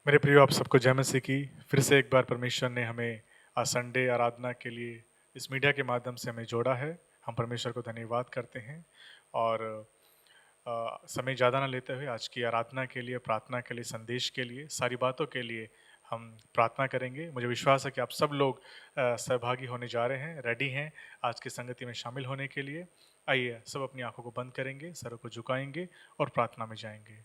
मेरे प्रियो, आप सबको जय मसीह की। फिर से एक बार परमेश्वर ने हमें आज संडे आराधना के लिए इस मीडिया के माध्यम से हमें जोड़ा है। हम परमेश्वर को धन्यवाद करते हैं और समय ज़्यादा ना लेते हुए आज की आराधना के लिए, प्रार्थना के लिए, संदेश के लिए, सारी बातों के लिए हम प्रार्थना करेंगे। मुझे विश्वास है कि आप सब लोग सहभागी होने जा रहे हैं, रेडी हैं आज की संगति में शामिल होने के लिए। आइए सब अपनी आंखों को बंद करेंगे, सरों को झुकाएंगे और प्रार्थना में जाएंगे।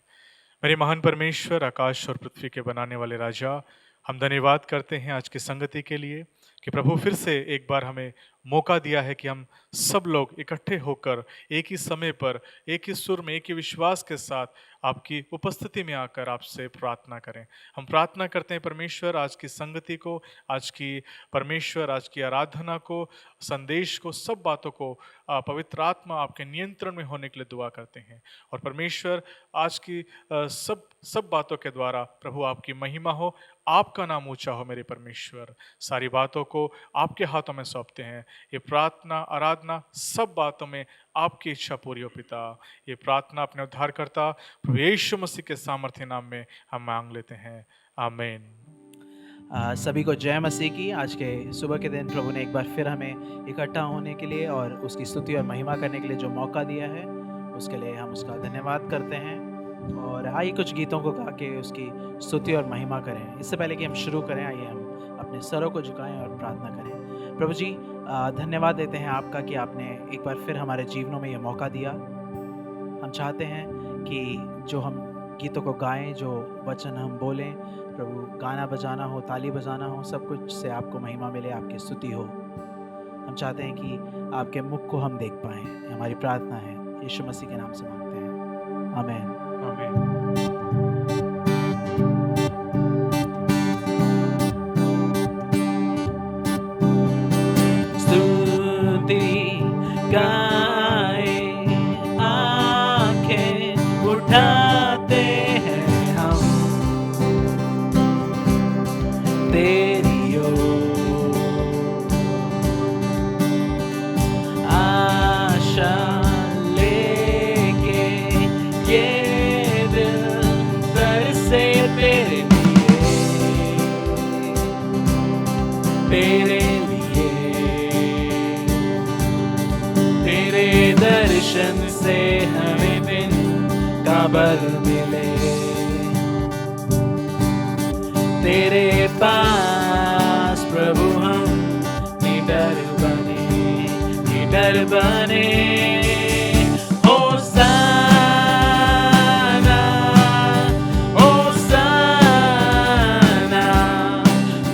मेरे महान परमेश्वर, आकाश और पृथ्वी के बनाने वाले राजा, हम धन्यवाद करते हैं आज की संगति के लिए कि प्रभु फिर से एक बार हमें मौका दिया है कि हम सब लोग इकट्ठे होकर एक ही समय पर, एक ही सुर में, एक ही विश्वास के साथ आपकी उपस्थिति में आकर आपसे प्रार्थना करें। हम प्रार्थना करते हैं परमेश्वर, आज की संगति को, आज की आराधना को, संदेश को, सब बातों को पवित्र आत्मा आपके नियंत्रण में होने के लिए दुआ करते हैं। और परमेश्वर, आज की सब बातों के द्वारा प्रभु आपकी महिमा हो, आपका नाम ऊंचा हो। मेरे परमेश्वर, सारी बातों को आपके हाथों में सौंपते हैं। ये प्रार्थना, आराधना, सब बातों में आपकी इच्छा पूरी हो पिता। ये प्रार्थना अपने उद्धारकर्ता प्रभु यीशु मसीह के सामर्थ्य नाम में हम मांग लेते हैं, आमीन। सभी को जय मसीह की। आज के सुबह के दिन प्रभु ने एक बार फिर हमें इकट्ठा होने के लिए और उसकी स्तुति और महिमा करने के लिए जो मौका दिया है, उसके लिए हम उसका धन्यवाद करते हैं। और आइए कुछ गीतों को गा के उसकी स्तुति और महिमा करें। इससे पहले कि हम शुरू करें, आइए हम अपने सरों को झुकाएं और प्रार्थना करें। प्रभु जी, धन्यवाद देते हैं आपका कि आपने एक बार फिर हमारे जीवनों में ये मौका दिया। हम चाहते हैं कि जो हम गीतों को गाएं, जो वचन हम बोलें, प्रभु गाना बजाना हो, ताली बजाना हो, सब कुछ से आपको महिमा मिले, आपकी स्तुति हो। हम चाहते हैं कि आपके मुख को हम देख पाएं। हमारी प्रार्थना है, यीशु मसीह के नाम से मांगते हैं, आमीन। स्तुति गाए, आंखें उठाते हैं हम तेरी ओर, आशा लेके ये दिल तरसे तेरे लिए, तेरे दर्शन से हमें दिन का बल मिले। तेरे पास प्रभु हम निडर बने। होसाना, होसाना,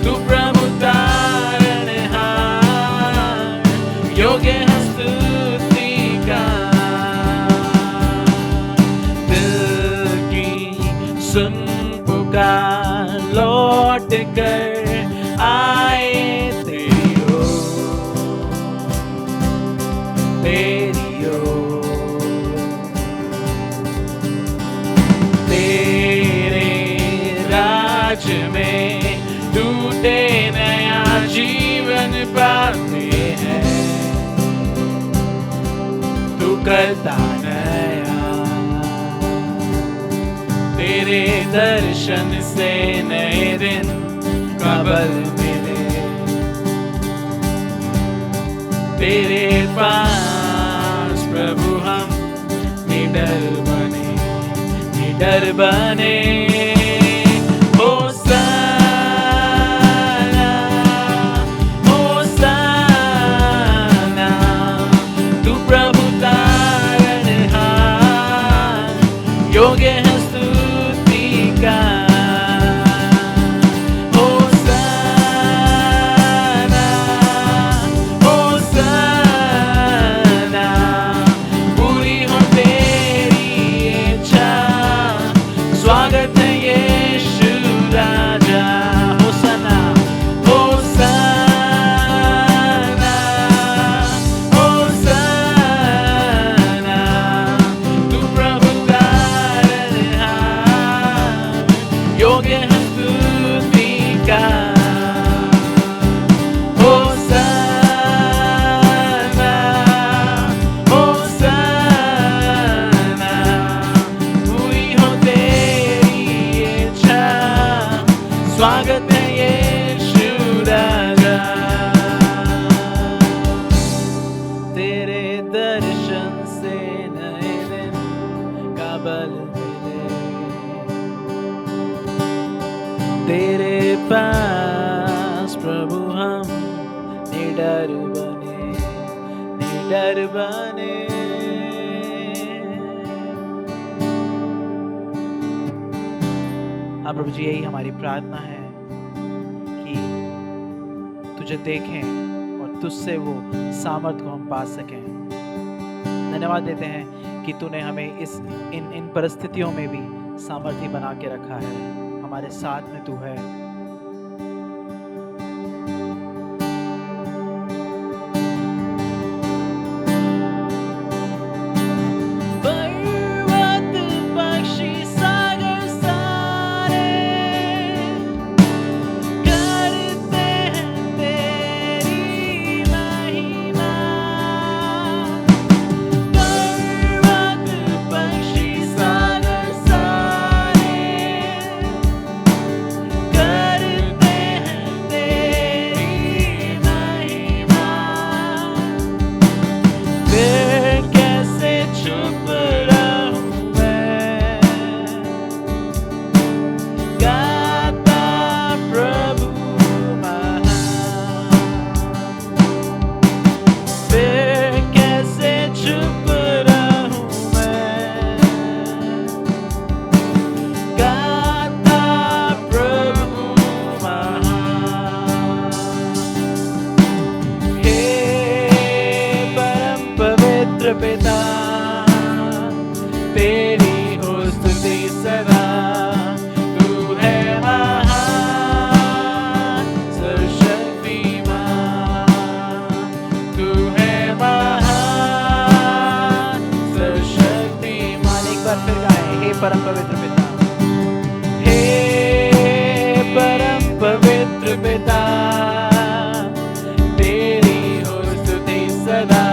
तू प्रभु तारणहार, योग्य है स्तुति का। दिल की सुन पुकार, लौट कर आए तेरी ओर, तेरे राज में टूटे नया जीवन पाते हैं। तू करता नया, तेरे दर्शन से नए दिन का बल मिले। तेरे पास प्रभु हम निडर बने। होसाना, होसाना, तू प्रभु तारणहार, योग्य है स्तुति का। स्वागत है यीशु राजा। होसाना, होसाना, होसाना, तू प्रभु तारणहार, योग्य है स्तुति का। स्वागत है यीशु राजा। तेरे दर्शन से नए दिन का बल मिले, तेरे पास प्रभु हम निडर बने। हाँ प्रभु जी, यही हमारी प्रार्थना है कि तुझे देखें और तुझसे वो सामर्थ को हम पा सकें। धन्यवाद देते हैं कि तूने हमें इन परिस्थितियों में भी सामर्थ्य बना के रखा है। हमारे साथ में तू है। पर्वत पक्षी सागर सारे करते हैं तेरी महिमा। पर्वत पक्षी सागर सारे करते हैं तेरी महिमा। फिर कैसे चुप रहूं मैं, गाता प्रभु महान। फिर कैसे चुप रहूं मैं, गाता प्रभु महान। हे परम पवित्र पिता, तेरी हो स्तुति सदा। तू है महान सर्वशक्तिमान, तू है महान सर्वशक्तिमान। एक बार फिर गाएं, हे परम पवित्र पिता। हे परम पवित्र पिता, तेरी हो स्तुति सदा।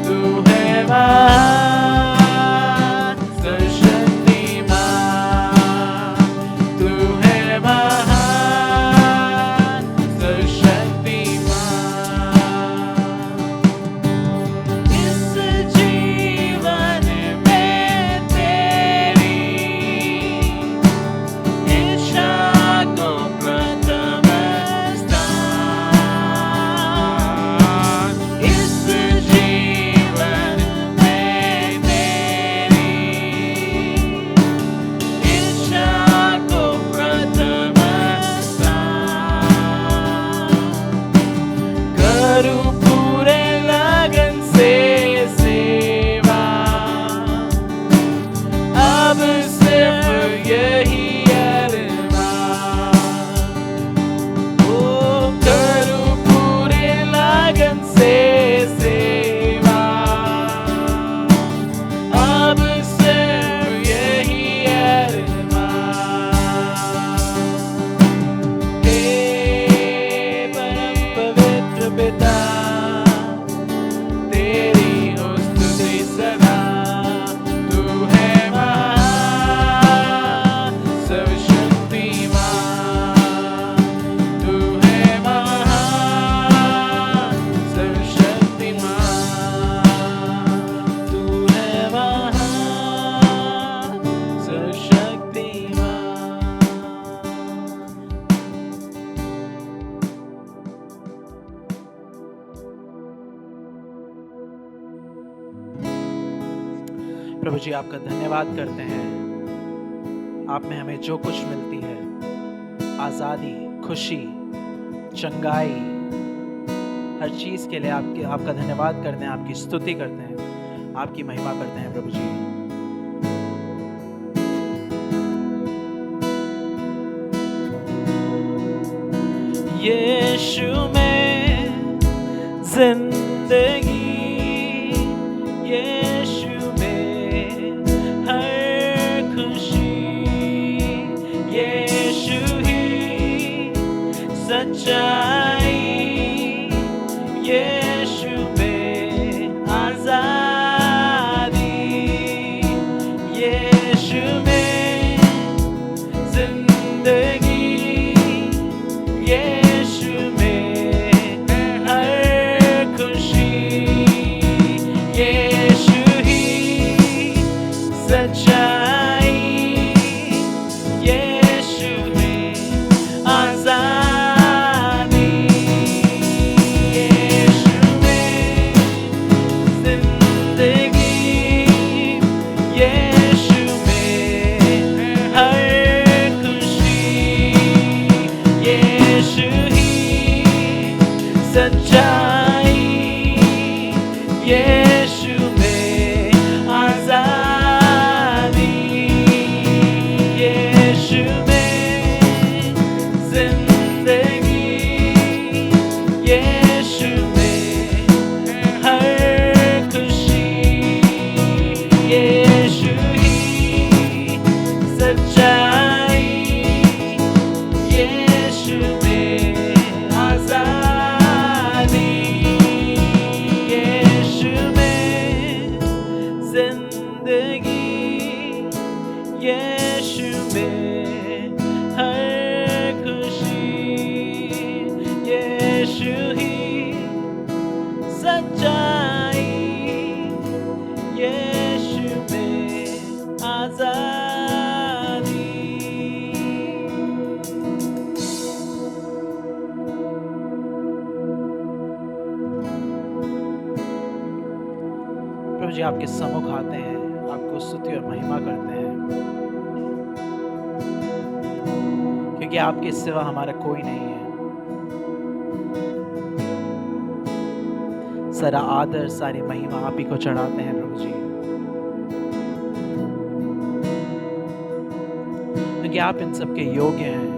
तू है महान सर्वशक्तिमान, तू है महान सर्वशक्तिमान। इस जीवन में तेरी इच्छा को प्रथम स्थान। इस जीवन में तेरी इच्छा को प्रथम स्थान। करूं पूरे लगन से सेवा, अब सिर्फ यही अरमान। ओ करूं पूरे लगन से सेवा, अब सिर्फ यही अरमान। हे परम पवित्र पिता, तेरी हो स्तुति सदा। तू है महान सर्वशक्तिमान, तू है महान सर्वशक्तिमान, तू है महान सर्वशक्तिमान। प्रभु जी, आपका धन्यवाद करते हैं। आप में हमें जो कुछ मिलती है, आज़ादी, खुशी, चंगाई, हर चीज़ के लिए आपका धन्यवाद करते हैं, आपकी स्तुति करते हैं, आपकी महिमा करते हैं प्रभु जी। यीशु में जिंदगी, यीशु में हर खुशी, यीशु ही सच्चाई, यीशु में आजादी, यीशु में जिंदगी, जी आपके सम्मुख आते हैं, आपको स्तुति और महिमा करते हैं, क्योंकि आपके सिवा हमारा कोई नहीं है। सारा आदर, सारी महिमा आप ही को चढ़ाते हैं प्रभु जी, क्योंकि आप इन सबके योग्य हैं।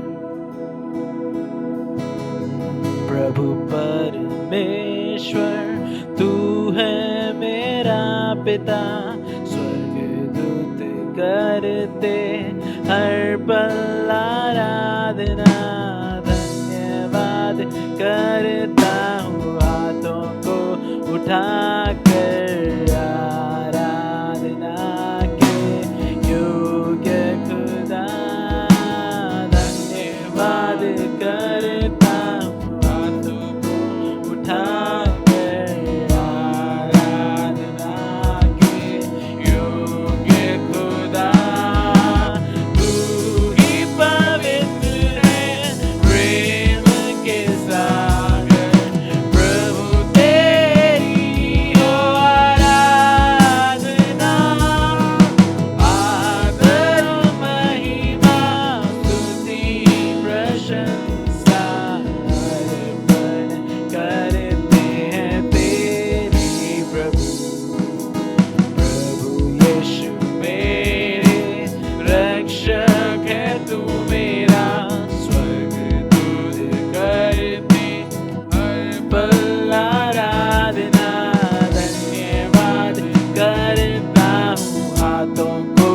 प्रभु परमेश्वर तू है मेरा पिता, स्वर्गदूत करते हर पल आराधना, धन्यवाद करता हूँ हाथों को उठाकर, आराधना के योग्य खुदा, धन्यवाद करता हूँ हाथों को उठाकर, आराधना के योग्य खुदा। तू ही पवित्र है, प्रेम के सागर, प्रभु तेरी हो आराधना, आदर महिमा स्तुति प्रशंसा अर्पण करते हैं तेरी प्रभु। प्रभु यीशु मेरे रक्षक है, तू मेरा स्वर्गदूत करते हर पल आराधना, धन्यवाद करता हूँ हाथों को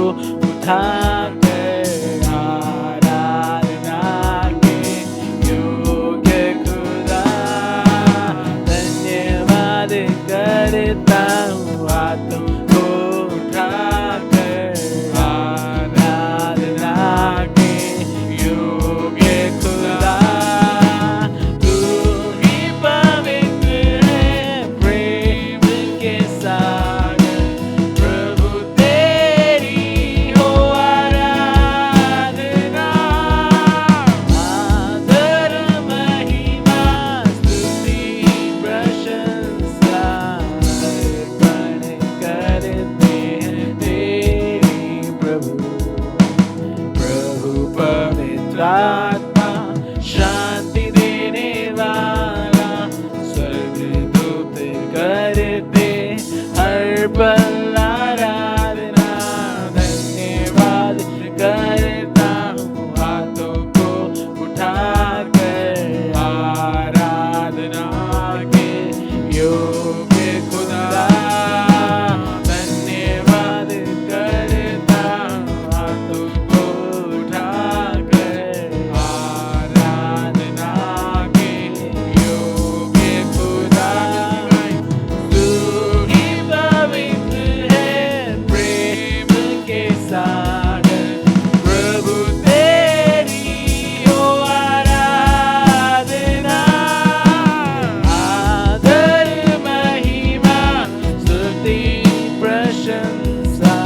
उठाकर, आराधना के योग्य खुदा, धन्यवाद करता हूँ हाथों को उठाकर, आराधना के योग्य खुदा। तू ही पवित्र है, प्रेम के सागर, प्रभु तेरी हो आराधना, आदर महिमा स्तुति प्रशंसा अर्पण करते हैं तेरी प्रभु। प्रभु पवित्र आत्मा शांति देने वाला, स्वर्गदूत करते हर पल आराधना, धन्यवाद करता हूँ हाथों को उठाकर, आराधना के योग्य खुदा, धन्यवाद करता हूँ हाथों को उठाकर, आराधना के योग्य खुदा। तू ही पवित्र है, प्रेम के सागर, प्रभु तेरी हो आराधना, आदर महिमा स्तुति प्रशंसा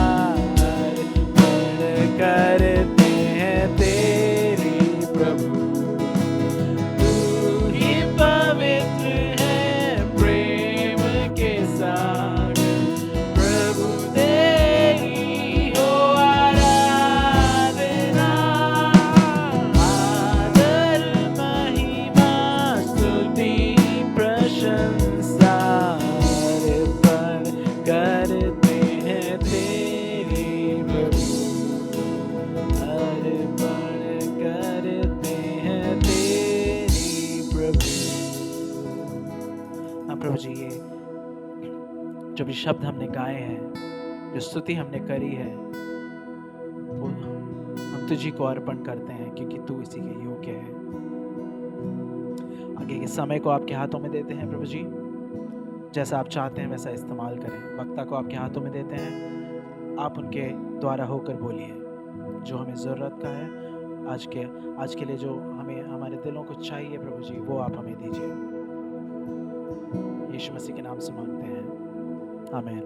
अर्पण करते हैं तेरी प्रभु। तू ही पवित्र है, प्रेम के सागर, प्रभु तेरी हो आराधना, आदर महिमा स्तुति प्रशंसा अर्पण करते हैं तेरी प्रभु, अर्पण करते हैं तेरी प्रभु। हाँ प्रभु जी, ये जो भी शब्द हमने गाए हैं, जो स्तुति हमने करी है, वो हम तुझी को अर्पण करते हैं, क्योंकि तू इसी के योग्य है। आगे के समय को आपके हाथों में देते हैं प्रभु जी, जैसा आप चाहते हैं वैसा इस्तेमाल करें। वक्ता को आपके हाथों में देते हैं, आप उनके द्वारा होकर बोलिए जो हमें ज़रूरत का है। आज के लिए जो हमें हमारे दिलों को चाहिए प्रभु जी, वो आप हमें दीजिए। यीशु मसीह के नाम से मांगते हैं, आमीन।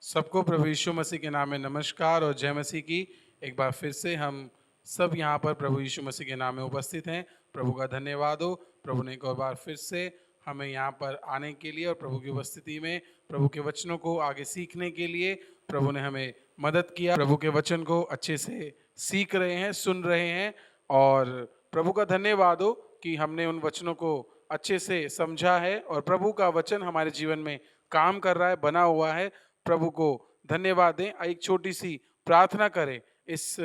सबको प्रभु यीशु मसीह के नाम में नमस्कार और जय मसीह की। एक बार फिर से हम सब यहाँ पर प्रभु यीशु मसीह के नाम में उपस्थित हैं। प्रभु का धन्यवाद हो, प्रभु ने एक और बार फिर से हमें यहाँ पर आने के लिए और प्रभु की उपस्थिति में प्रभु के वचनों को आगे सीखने के लिए प्रभु ने हमें मदद किया। प्रभु के वचन को अच्छे से सीख रहे हैं, सुन रहे हैं और प्रभु का धन्यवाद हो कि हमने उन वचनों को अच्छे से समझा है और प्रभु का वचन हमारे जीवन में काम कर रहा है, बना हुआ है। प्रभु को धन्यवाद दें। एक छोटी सी प्रार्थना करें इस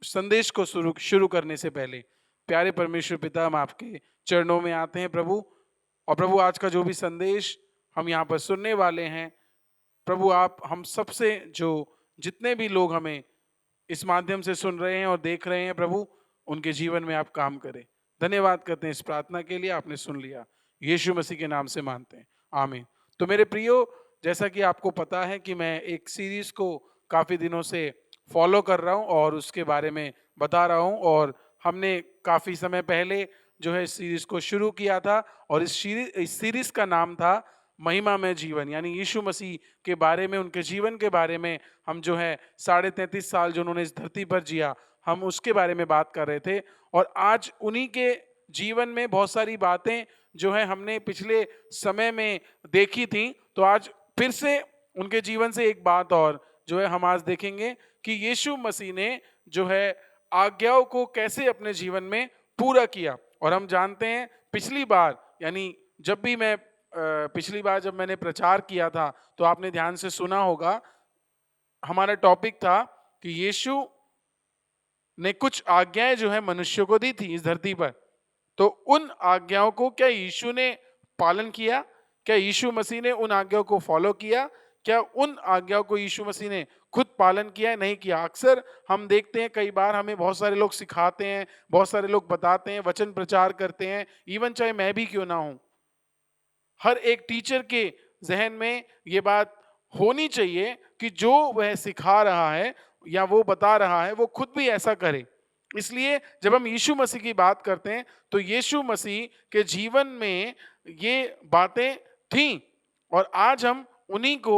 संदेश को शुरू करने से पहले। प्यारे परमेश्वर पिता, हम आपके चरणों में आते हैं प्रभु, और प्रभु आज का जो भी संदेश हम यहाँ पर सुनने वाले हैं प्रभु, आप हम सबसे जो जितने भी लोग हमें इस माध्यम से सुन रहे हैं और देख रहे हैं प्रभु, उनके जीवन में आप काम करें। धन्यवाद करते हैं इस प्रार्थना के लिए, आपने सुन लिया। यीशु मसीह के नाम से मानते हैं, आमीन। तो मेरे प्रियो, जैसा कि आपको पता है कि मैं एक सीरीज को काफ़ी दिनों से फॉलो कर रहा हूँ और उसके बारे में बता रहा हूँ, और हमने काफ़ी समय पहले जो है इस सीरीज को शुरू किया था और इस सीरीज का नाम था महिमा में जीवन, यानी यीशु मसीह के बारे में, उनके जीवन के बारे में हम जो है 33.5 साल जो उन्होंने इस धरती पर जिया, हम उसके बारे में बात कर रहे थे। और आज उन्हीं के जीवन में बहुत सारी बातें जो है हमने पिछले समय में देखी थी, तो आज फिर से उनके जीवन से एक बात और जो है हम आज देखेंगे कि यीशु मसीह ने जो है आज्ञाओं को कैसे अपने जीवन में पूरा किया। और हम जानते हैं पिछली बार, यानी पिछली बार जब मैंने प्रचार किया था तो आपने ध्यान से सुना होगा, हमारा टॉपिक था कि यीशु ने कुछ आज्ञाएं जो है मनुष्यों को दी थी इस धरती पर। तो उन आज्ञाओं को क्या यीशु ने पालन किया? क्या यीशु मसीह ने उन आज्ञाओं को फॉलो किया? क्या उन आज्ञाओं को यीशु मसीह ने खुद पालन किया है? नहीं किया। अक्सर हम देखते हैं, कई बार हमें बहुत सारे लोग सिखाते हैं, बहुत सारे लोग बताते हैं, वचन प्रचार करते हैं, इवन चाहे मैं भी क्यों ना हूं, हर एक टीचर के जहन में ये बात होनी चाहिए कि जो वह सिखा रहा है या वो बता रहा है वो खुद भी ऐसा करे। इसलिए जब हम यीशु मसीह की बात करते हैं तो यीशु मसीह के जीवन में ये बातें थीं, और आज हम उन्हीं को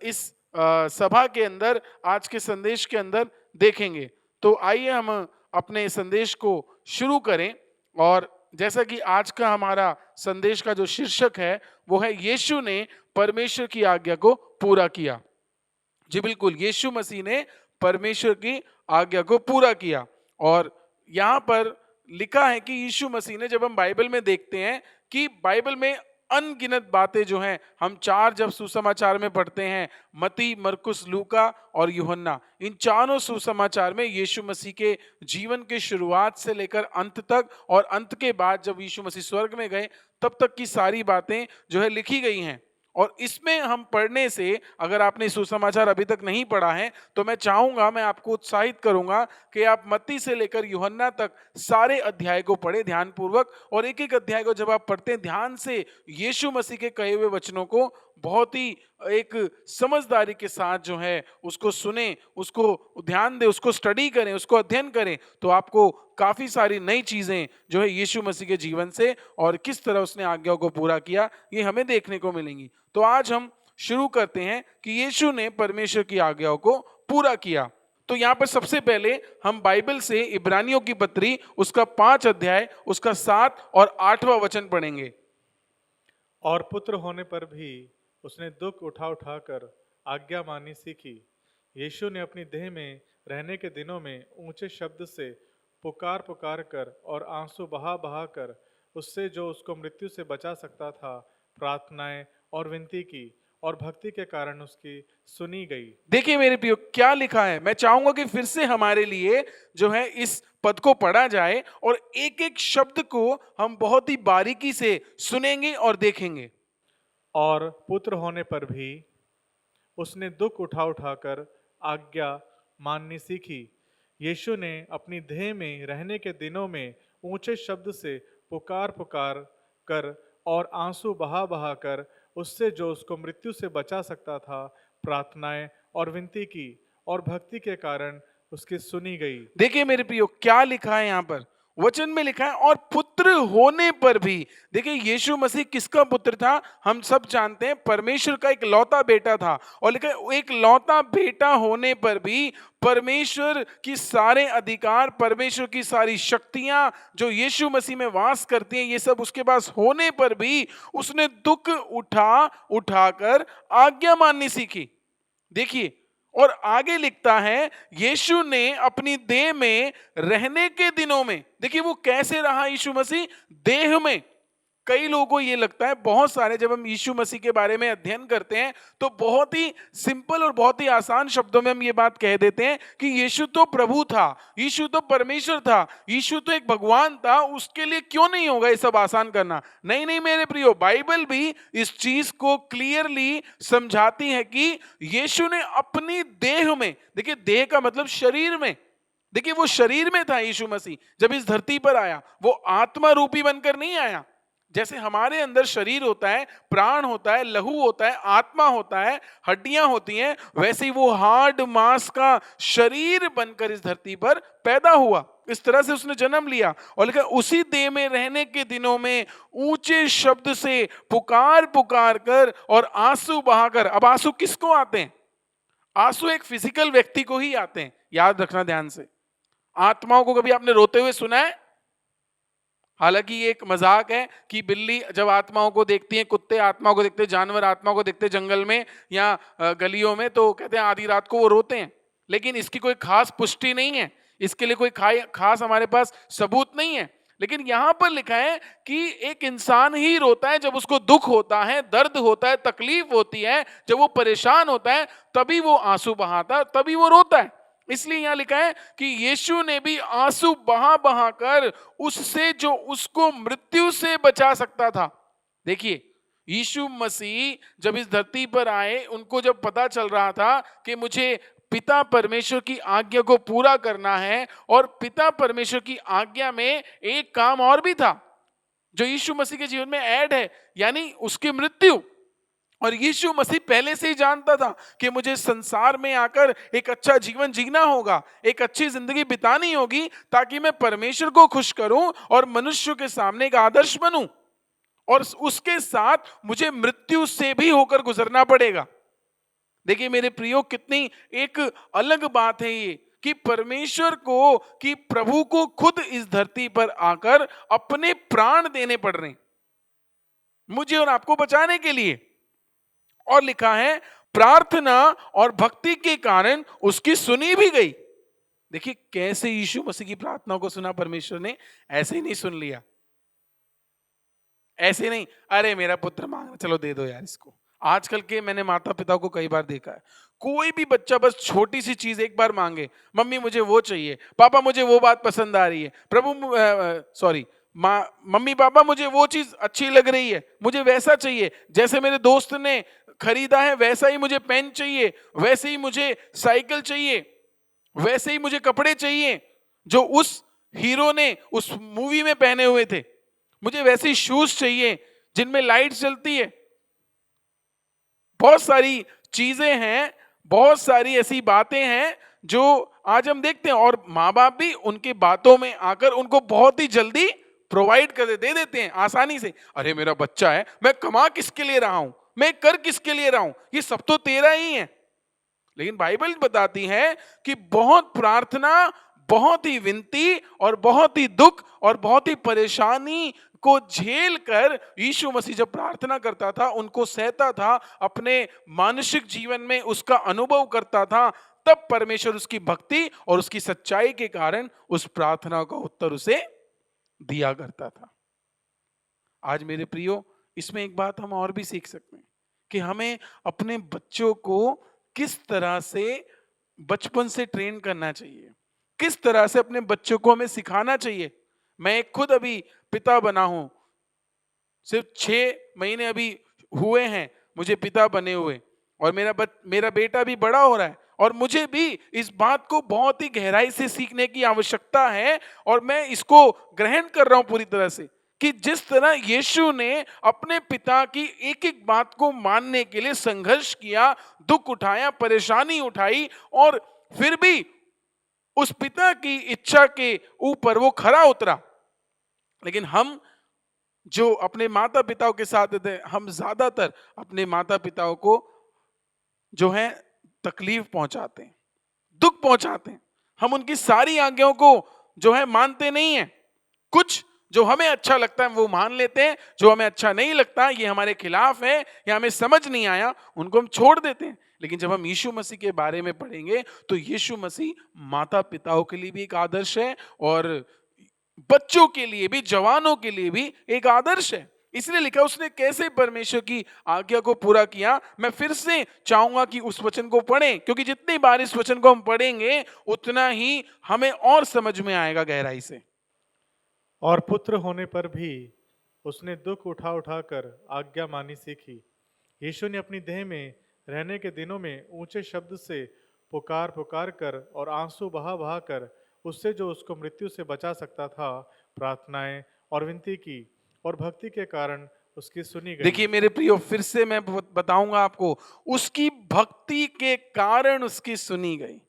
इस सभा के अंदर, आज के संदेश के अंदर देखेंगे। तो आइए हम अपने संदेश को शुरू करें। और जैसा कि आज का हमारा संदेश का जो शीर्षक है वो है यीशु ने परमेश्वर की आज्ञा को पूरा किया। जी बिल्कुल, यीशु मसीह ने परमेश्वर की आज्ञा को पूरा किया। और यहाँ पर लिखा है कि यीशु मसीह ने, जब हम बाइबल में देखते हैं कि बाइबल में अनगिनत बातें जो हैं, हम 4 जब सुसमाचार में पढ़ते हैं, मत्ती, मरकुस, लूका और यूहन्ना, इन चारों सुसमाचार में यीशु मसीह के जीवन के शुरुआत से लेकर अंत तक, और अंत के बाद जब यीशु मसीह स्वर्ग में गए तब तक की सारी बातें जो है लिखी गई हैं। और इसमें हम पढ़ने से, अगर आपने सुसमाचार अभी तक नहीं पढ़ा है तो मैं चाहूँगा, मैं आपको उत्साहित करूँगा कि आप मत्ती से लेकर यूहन्ना तक सारे अध्याय को पढ़ें ध्यानपूर्वक, और एक एक अध्याय को जब आप पढ़ते हैं ध्यान से यीशु मसीह के कहे हुए वचनों को बहुत ही एक समझदारी के साथ जो है उसको सुने, उसको ध्यान दें, उसको स्टडी करें, उसको अध्ययन करें, तो आपको काफ़ी सारी नई चीज़ें जो है यीशु मसीह के जीवन से और किस तरह उसने आज्ञाओं को पूरा किया, ये हमें देखने को मिलेंगी। तो आज हम शुरू करते हैं कि यीशु ने परमेश्वर की आज्ञाओं को पूरा किया। तो यहाँ पर सबसे पहले हम बाइबल से इब्रानियों की पत्री, उसका 5 अध्याय, उसका 7 और 8वां वचन पढ़ेंगे। और पुत्र होने पर भी उसने दुख उठा कर आज्ञा माननी सीखी। यीशु ने अपनी देह में रहने के दिनों में ऊंचे शब्द से पुकार कर और आंसू बहा कर उससे जो उसको मृत्यु से बचा सकता था प्रार्थनाएं और विनती की, और भक्ति के कारण उसकी सुनी गई। देखिए मेरे प्रियो, क्या लिखा है। मैं चाहूंगा कि फिर से हमारे लिए जो है इस पद को पढ़ा जाए और एक एक शब्द को हम बहुत ही बारीकी से सुनेंगे और देखेंगे। और पुत्र होने पर भी उसने दुख उठा कर आज्ञा माननी सीखी। यीशु ने अपनी देह में रहने के दिनों में ऊंचे शब्द से पुकार कर और आंसू बहा कर उससे जो उसको मृत्यु से बचा सकता था प्रार्थनाएं और विनती की, और भक्ति के कारण उसकी सुनी गई। देखिए मेरे प्रियो, क्या लिखा है यहाँ पर। वचन में लिखा है और पुत्र होने पर भी। देखिए यीशु मसीह किसका पुत्र था? हम सब जानते हैं, परमेश्वर का एक लौता बेटा था। और लिखा है एक लौता बेटा होने पर भी परमेश्वर की सारे अधिकार, परमेश्वर की सारी शक्तियां जो यीशु मसीह में वास करती हैं, ये सब उसके पास होने पर भी उसने दुख उठाकर आज्ञा माननी सीखी। देखिए, और आगे लिखता है यीशु ने अपनी देह में रहने के दिनों में, देखिए वो कैसे रहा यीशु मसीह देह में। कई लोगों को ये लगता है, बहुत सारे, जब हम यीशु मसीह के बारे में अध्ययन करते हैं तो बहुत ही सिंपल और बहुत ही आसान शब्दों में हम ये बात कह देते हैं कि यीशु तो प्रभु था, यीशु तो परमेश्वर था, यीशु तो एक भगवान था, उसके लिए क्यों नहीं होगा ये सब आसान करना। नहीं नहीं मेरे प्रियो, बाइबल भी इस चीज को क्लियरली समझाती है कि यीशु ने अपनी देह में, देखिए देह का मतलब शरीर में, देखिए वो शरीर में था यीशु मसीह जब इस धरती पर आया। वो आत्मा रूपी बनकर नहीं आया। जैसे हमारे अंदर शरीर होता है, प्राण होता है, लहू होता है, आत्मा होता है, हड्डियां होती हैं, वैसे ही वो हार्ड मांस का शरीर बनकर इस धरती पर पैदा हुआ। इस तरह से उसने जन्म लिया। और लिखा उसी देह में रहने के दिनों में ऊंचे शब्द से पुकार पुकार कर और आंसू बहाकर। अब आंसू किसको आते हैं? आंसू एक फिजिकल व्यक्ति को ही आते हैं, याद रखना ध्यान से। आत्माओं को कभी आपने रोते हुए सुना है? हालांकि ये एक मजाक है कि बिल्ली जब आत्माओं को देखती है, कुत्ते आत्माओं को देखते हैं, जानवर आत्माओं को देखते हैं जंगल में या गलियों में, तो कहते हैं आधी रात को वो रोते हैं। लेकिन इसकी कोई खास पुष्टि नहीं है, इसके लिए कोई खास हमारे पास सबूत नहीं है। लेकिन यहां पर लिखा है कि एक इंसान ही रोता है जब उसको दुख होता है, दर्द होता है, तकलीफ होती है, जब वो परेशान होता है, तभी वो आंसू बहाता है, तभी वो रोता है। इसलिए यहां लिखा है कि यीशु ने भी आंसू बहा बहा कर उससे जो उसको मृत्यु से बचा सकता था। देखिए यीशु मसीह जब इस धरती पर आए, उनको जब पता चल रहा था कि मुझे पिता परमेश्वर की आज्ञा को पूरा करना है, और पिता परमेश्वर की आज्ञा में एक काम और भी था जो यीशु मसीह के जीवन में ऐड है, यानी उसकी मृत्यु। और यीशु मसीह पहले से ही जानता था कि मुझे संसार में आकर एक अच्छा जीवन जीना होगा, एक अच्छी जिंदगी बितानी होगी, ताकि मैं परमेश्वर को खुश करूं और मनुष्यों के सामने एक आदर्श बनूं। और उसके साथ मुझे मृत्यु से भी होकर गुजरना पड़ेगा। देखिए मेरे प्रियो, कितनी एक अलग बात है ये कि परमेश्वर को, कि प्रभु को खुद इस धरती पर आकर अपने प्राण देने पड़ रहे हैं मुझे और आपको बचाने के लिए। और लिखा है प्रार्थना और भक्ति के कारण उसकी सुनी भी गई। देखिए कैसे यीशु मसीह की प्रार्थना को सुना परमेश्वर ने। ऐसे ही नहीं सुन लिया, ऐसे नहीं अरे मेरा पुत्र मांग रहा, चलो दे दो यार इसको। आजकल के मैंने माता पिता को कई बार देखा है, कोई भी बच्चा बस छोटी सी चीज एक बार मांगे, मम्मी मुझे वो चाहिए, पापा मुझे वो बात पसंद आ रही है, मम्मी पापा मुझे वो चीज अच्छी लग रही है, मुझे वैसा चाहिए, जैसे मेरे दोस्त ने खरीदा है वैसा ही मुझे पेन चाहिए, वैसे ही मुझे साइकिल चाहिए, वैसे ही मुझे कपड़े चाहिए जो उस हीरो ने उस मूवी में पहने हुए थे, मुझे वैसे ही शूज चाहिए जिनमें लाइट चलती है। बहुत सारी चीजें हैं, बहुत सारी ऐसी बातें हैं जो आज हम देखते हैं, और माँ बाप भी उनकी बातों में आकर उनको बहुत ही जल्दी प्रोवाइड कर दे देते हैं आसानी से। अरे मेरा बच्चा है, मैं कमा किसके लिए रहा हूं, मैं कर किसके लिए रहा हूं, ये सब तो तेरा ही है। लेकिन बाइबल बताती है कि बहुत प्रार्थना, बहुत ही विनती और बहुत ही दुख और बहुत ही परेशानी को झेल कर यीशु मसीह जब प्रार्थना करता था, उनको सहता था, अपने मानसिक जीवन में उसका अनुभव करता था, तब परमेश्वर उसकी भक्ति और उसकी सच्चाई के कारण उस प्रार्थना का उत्तर उसे दिया करता था। आज मेरे प्रियो, इसमें एक बात हम और भी सीख सकते हैं कि हमें अपने बच्चों को किस तरह से बचपन से ट्रेन करना चाहिए, किस तरह से अपने बच्चों को हमें सिखाना चाहिए। मैं खुद अभी पिता बना हूं, सिर्फ 6 महीने अभी हुए हैं मुझे पिता बने हुए, और मेरा बेटा भी बड़ा हो रहा है, और मुझे भी इस बात को बहुत ही गहराई से सीखने की आवश्यकता है, और मैं इसको ग्रहण कर रहा हूं पूरी तरह से कि जिस तरह यीशु ने अपने पिता की एक एक बात को मानने के लिए संघर्ष किया, दुख उठाया, परेशानी उठाई, और फिर भी उस पिता की इच्छा के ऊपर वो खरा उतरा, लेकिन हम जो अपने माता पिताओं के साथ रहते हैं, हम ज्यादातर अपने माता पिताओं को जो है तकलीफ पहुंचाते हैं, दुख पहुंचाते हैं। हम उनकी सारी आज्ञाओं को जो है मानते नहीं हैं। कुछ जो हमें अच्छा लगता है वो मान लेते हैं, जो हमें अच्छा नहीं लगता, ये हमारे खिलाफ है या हमें समझ नहीं आया, उनको हम छोड़ देते हैं। लेकिन जब हम यीशु मसीह के बारे में पढ़ेंगे तो यीशु मसीह माता पिताओं के लिए भी एक आदर्श है और बच्चों के लिए भी, जवानों के लिए भी एक आदर्श है। इसलिए लिखा उसने कैसे परमेश्वर की आज्ञा को पूरा किया। मैं फिर से चाहूंगा कि उस वचन को पढ़ें, क्योंकि जितनी बार इस वचन को हम पढ़ेंगे उतना ही हमें और समझ में आएगा गहराई से। और पुत्र होने पर भी उसने दुख उठा उठा कर आज्ञा मानी सीखी। यीशु ने अपनी देह में रहने के दिनों में ऊंचे शब्द से पुकार पुकार कर और आंसू बहा बहा कर उससे जो उसको मृत्यु से बचा सकता था प्रार्थनाएं और विनती की, और भक्ति के कारण उसकी सुनी गई। देखिए मेरे प्रियो, फिर से मैं बताऊंगा आपको, उसकी भक्ति के कारण उसकी सुनी गई।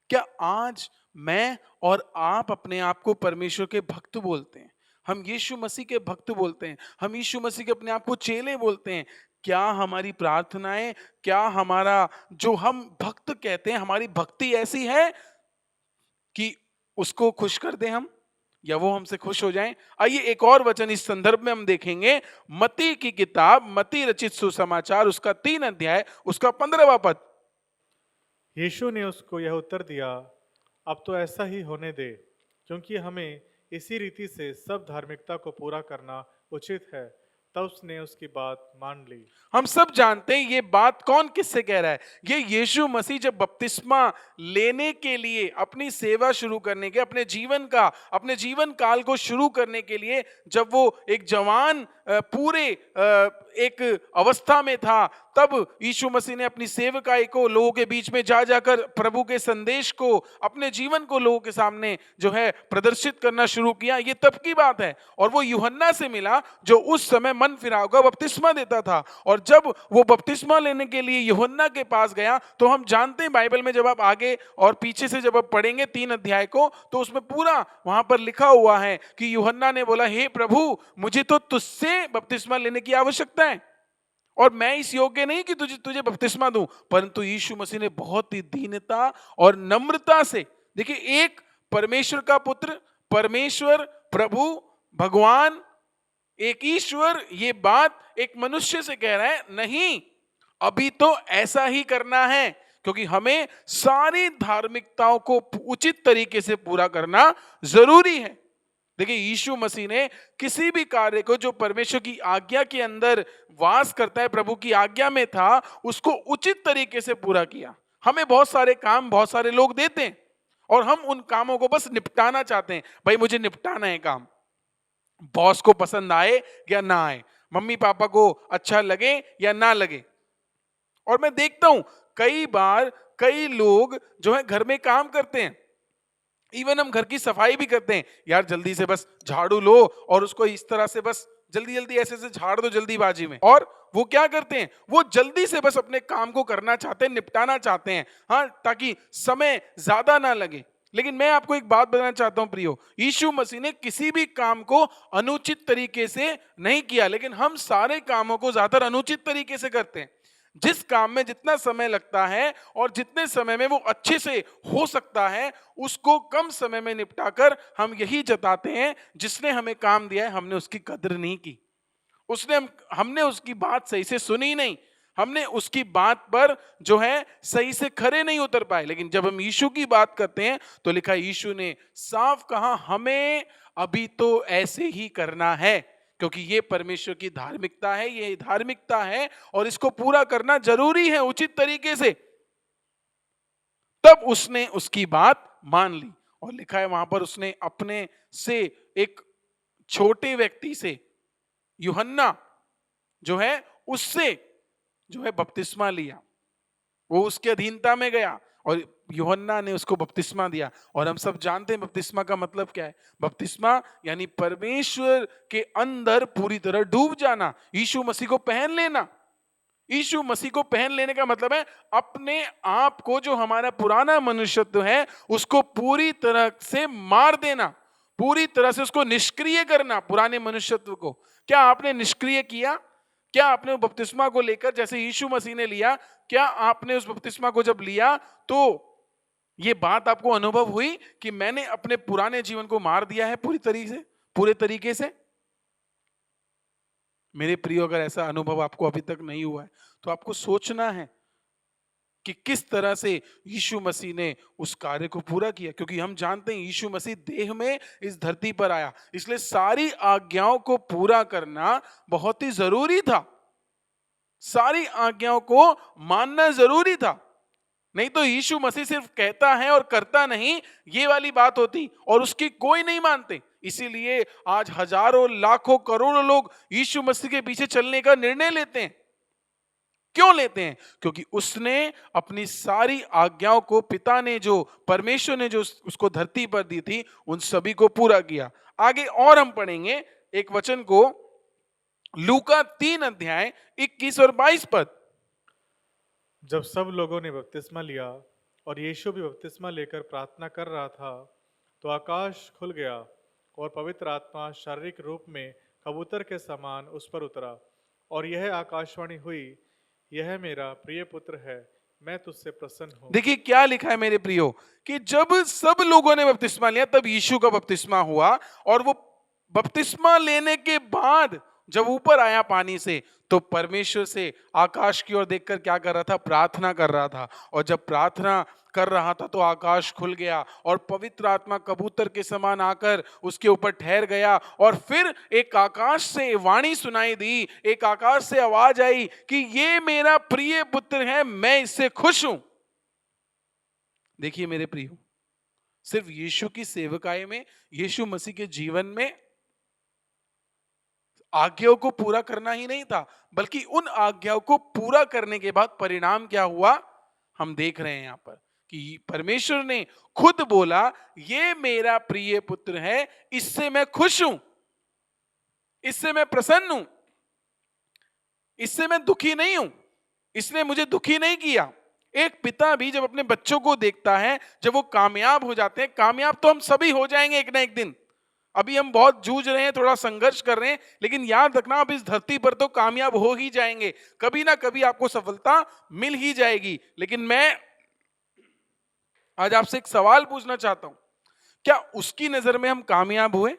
क्या आज मैं और आप अपने आप को परमेश्वर के भक्त बोलते हैं? हम यीशु मसीह के भक्त बोलते हैं, हम यीशु मसीह के अपने आप को चेले बोलते हैं। क्या हमारी प्रार्थनाएं, क्या हमारा जो हम भक्त कहते हैं, हमारी भक्ति ऐसी है कि उसको खुश कर दें हम, या वो हमसे खुश हो जाएं? आइए एक और वचन इस संदर्भ में हम देखेंगे। मत्ती की किताब, मत्ती रचित सुसमाचार, उसका 3 अध्याय, उसका 15वां पद। यीशु ने उसको यह उत्तर दिया, अब तो ऐसा ही होने दे, क्योंकि हमें इसी रीति से सब धार्मिकता को पूरा करना उचित है। तब उसने उसकी बात मान ली। हम सब जानते हैं ये बात कौन किससे कह रहा है। ये यीशु मसीह जब बपतिस्मा लेने के लिए, अपनी सेवा शुरू करने के, अपने जीवन काल को शुरू करने के लिए, जब वो एक जवान पूरे एक अवस्था में था, तब यीशु मसीह ने अपनी सेवकाई को लोगों के बीच में जा जाकर प्रभु के संदेश को, अपने जीवन को लोगों के सामने जो है प्रदर्शित करना शुरू किया। ये तब की बात है। और वो यूहन्ना से मिला जो उस समय मन फिराव का बपतिस्मा देता था। और जब वो बपतिस्मा लेने के लिए यूहन्ना के पास गया, तो हम जानते हैं बाइबल में जब आप आगे और पीछे से जब आप पढ़ेंगे 3 अध्याय को, तो उसमें पूरा वहां पर लिखा हुआ है कि यूहन्ना ने बोला, हे प्रभु, मुझे तो तुझसे बपतिस्मा लेने की आवश्यकता है और मैं इस योग्य नहीं कि तुझे बपतिस्मा दूं। परंतु यीशु मसीह ने बहुत ही दीनता और नम्रता से, देखिए, एक परमेश्वर का पुत्र, परमेश्वर, प्रभु, भगवान, एक ईश्वर, ये बात एक मनुष्य से कह रहा है, नहीं, अभी तो ऐसा ही करना है, क्योंकि हमें सारी धार्मिकताओं को उचित तरीके से पूरा करना जरूरी है। देखिए, यीशु मसीह ने किसी भी कार्य को जो परमेश्वर की आज्ञा के अंदर वास करता है, प्रभु की आज्ञा में था, उसको उचित तरीके से पूरा किया। हमें बहुत सारे काम बहुत सारे लोग देते हैं और हम उन कामों को बस निपटाना चाहते हैं। भाई, मुझे निपटाना है काम, बॉस को पसंद आए या ना आए, मम्मी पापा को अच्छा लगे या ना लगे। और मैं देखता हूं कई बार कई लोग जो है घर में काम करते हैं, इवन हम घर की सफाई भी करते हैं, यार जल्दी से बस झाड़ू लो और उसको इस तरह से बस जल्दी जल्दी ऐसे से झाड़ दो जल्दीबाजी में। और वो क्या करते हैं, वो जल्दी से बस अपने काम को करना चाहते हैं, निपटाना चाहते हैं, हाँ, ताकि समय ज्यादा ना लगे। लेकिन मैं आपको एक बात बताना चाहता हूं प्रियो, यीशु मसीह ने किसी भी काम को अनुचित तरीके से नहीं किया, लेकिन हम सारे कामों को ज्यादातर अनुचित तरीके से करते हैं। जिस काम में जितना समय लगता है और जितने समय में वो अच्छे से हो सकता है, उसको कम समय में निपटाकर हम यही जताते हैं, जिसने हमें काम दिया है हमने उसकी कदर नहीं की, हमने उसकी बात सही से सुनी नहीं, हमने उसकी बात पर जो है सही से खरे नहीं उतर पाए। लेकिन जब हम यीशु की बात करते हैं तो लिखा, यीशु ने साफ कहा, हमें अभी तो ऐसे ही करना है, क्योंकि ये परमेश्वर की धार्मिकता है, ये धार्मिकता है और इसको पूरा करना जरूरी है उचित तरीके से। तब उसने उसकी बात मान ली और लिखा है वहां पर, उसने अपने से एक छोटे व्यक्ति से, यूहन्ना जो है, उससे जो है बपतिस्मा लिया, वो उसके अधीनता में गया और यूहन्ना ने उसको बपतिस्मा दिया। और हम सब जानते हैं बपतिस्मा का मतलब क्या है। बपतिस्मा यानी परमेश्वर के अंदर पूरी तरह डूब जाना, यीशु मसीह को पहन लेना। यीशु मसीह को पहन लेने का मतलब है अपने आप को, जो हमारा पुराना मनुष्यत्व है, उसको पूरी तरह से मार देना, पूरी तरह से उसको निष्क्रिय करना, पुराने मनुष्यत्व को। क्या आपने निष्क्रिय किया? क्या आपने बपतिस्मा को लेकर, जैसे यीशु मसीह ने लिया, क्या आपने उस बपतिस्मा को जब लिया तो ये बात आपको अनुभव हुई कि मैंने अपने पुराने जीवन को मार दिया है पूरे तरीके से? मेरे प्रियो, अगर ऐसा अनुभव आपको अभी तक नहीं हुआ है तो आपको सोचना है कि किस तरह से यीशु मसीह ने उस कार्य को पूरा किया, क्योंकि हम जानते हैं यीशु मसीह देह में इस धरती पर आया, इसलिए सारी आज्ञाओं को पूरा करना बहुत ही जरूरी था। सारी आज्ञाओं को मानना जरूरी था। नहीं तो यीशु मसीह सिर्फ कहता है और करता नहीं, ये वाली बात होती, और उसकी कोई नहीं मानते। इसीलिए आज हजारों लाखों करोड़ों लोग यीशु मसीह के पीछे चलने का निर्णय लेते हैं। क्यों लेते हैं? क्योंकि उसने अपनी सारी आज्ञाओं को, पिता ने जो, परमेश्वर ने जो उसको धरती पर दी थी, उन सभी को पूरा किया। आगे और हम पढ़ेंगे एक वचन को, लूका 3 अध्याय 21 और 22 पद। जब सब लोगों ने बपतिस्मा लिया और यीशु भी बपतिस्मा लेकर प्रार्थना कर रहा था, तो आकाश खुल गया और पवित्र आत्मा शारीरिक रूप में कबूतर के समान उस पर उतरा, और यह आकाशवाणी हुई, यह मेरा प्रिय पुत्र है, मैं तुझसे प्रसन्न हूँ। देखिए क्या लिखा है मेरे प्रियो, कि जब सब लोगों ने बपतिस्मा लिया तब यीशु का बपतिस्मा हुआ, और वो बपतिस्मा लेने के बाद जब ऊपर आया पानी से, तो परमेश्वर से आकाश की ओर देखकर क्या कर रहा था? प्रार्थना कर रहा था। और जब प्रार्थना कर रहा था तो आकाश खुल गया और पवित्र आत्मा कबूतर के समान आकर उसके ऊपर ठहर गया, और फिर एक आकाश से वाणी सुनाई दी, एक आकाश से आवाज आई कि ये मेरा प्रिय पुत्र है, मैं इससे खुश हूं। देखिए मेरे प्रियो, सिर्फ यीशु की सेवकाई में, यीशु मसीह के जीवन में आज्ञाओं को पूरा करना ही नहीं था, बल्कि उन आज्ञाओं को पूरा करने के बाद परिणाम क्या हुआ हम देख रहे हैं यहां पर, कि परमेश्वर ने खुद बोला, ये मेरा प्रिय पुत्र है, इससे मैं खुश हूं, इससे मैं प्रसन्न हूं, इससे मैं दुखी नहीं हूं, इसने मुझे दुखी नहीं किया। एक पिता भी जब अपने बच्चों को देखता है, जब वो कामयाब हो जाते हैं, कामयाब तो हम सभी हो जाएंगे एक ना एक दिन, अभी हम बहुत जूझ रहे हैं, थोड़ा संघर्ष कर रहे हैं, लेकिन याद रखना आप इस धरती पर तो कामयाब हो ही जाएंगे, कभी ना कभी आपको सफलता मिल ही जाएगी। लेकिन मैं आज आपसे एक सवाल पूछना चाहता हूं, क्या उसकी नजर में हम कामयाब हुए?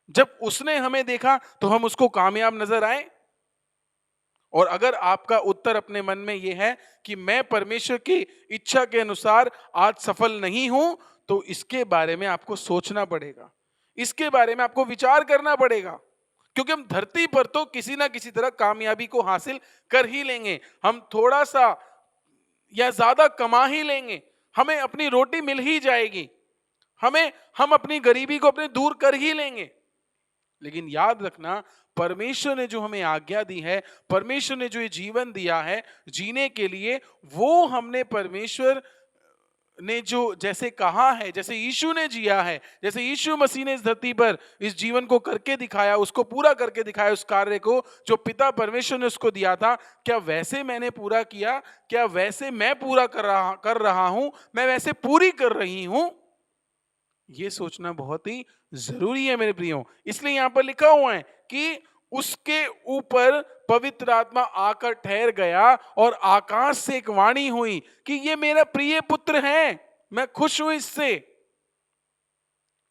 जब उसने हमें देखा तो हम उसको कामयाब नजर आए? और अगर आपका उत्तर अपने मन में यह है कि मैं परमेश्वर की इच्छा के अनुसार आज सफल नहीं हूं, तो इसके बारे में आपको सोचना पड़ेगा, इसके बारे में आपको विचार करना पड़ेगा, क्योंकि हम धरती पर तो किसी ना किसी तरह कामयाबी को हासिल कर ही लेंगे, हम थोड़ा सा या ज्यादा कमा ही लेंगे, हमें अपनी रोटी मिल ही जाएगी, हम अपनी गरीबी को अपने दूर कर ही लेंगे। लेकिन याद रखना, परमेश्वर ने जो हमें आज्ञा दी है, परमेश्वर ने जो ये जीवन दिया है जीने के लिए, वो हमने परमेश्वर ने जो जैसे कहा है, जैसे यीशु ने जिया है, जैसे यीशु मसीह ने इस धरती पर इस जीवन को करके दिखाया, उसको पूरा करके दिखाया, उस कार्य को जो पिता परमेश्वर ने उसको दिया था, क्या वैसे मैंने पूरा किया? क्या वैसे मैं पूरा कर रहा हूं? मैं वैसे पूरी कर रही हूं? ये सोचना बहुत ही जरूरी है मेरे प्रियो। इसलिए यहां पर लिखा हुआ है कि उसके ऊपर पवित्र आत्मा आकर ठहर गया और आकाश से एक वाणी हुई कि ये मेरा प्रिय पुत्र है, मैं खुश हूं इससे।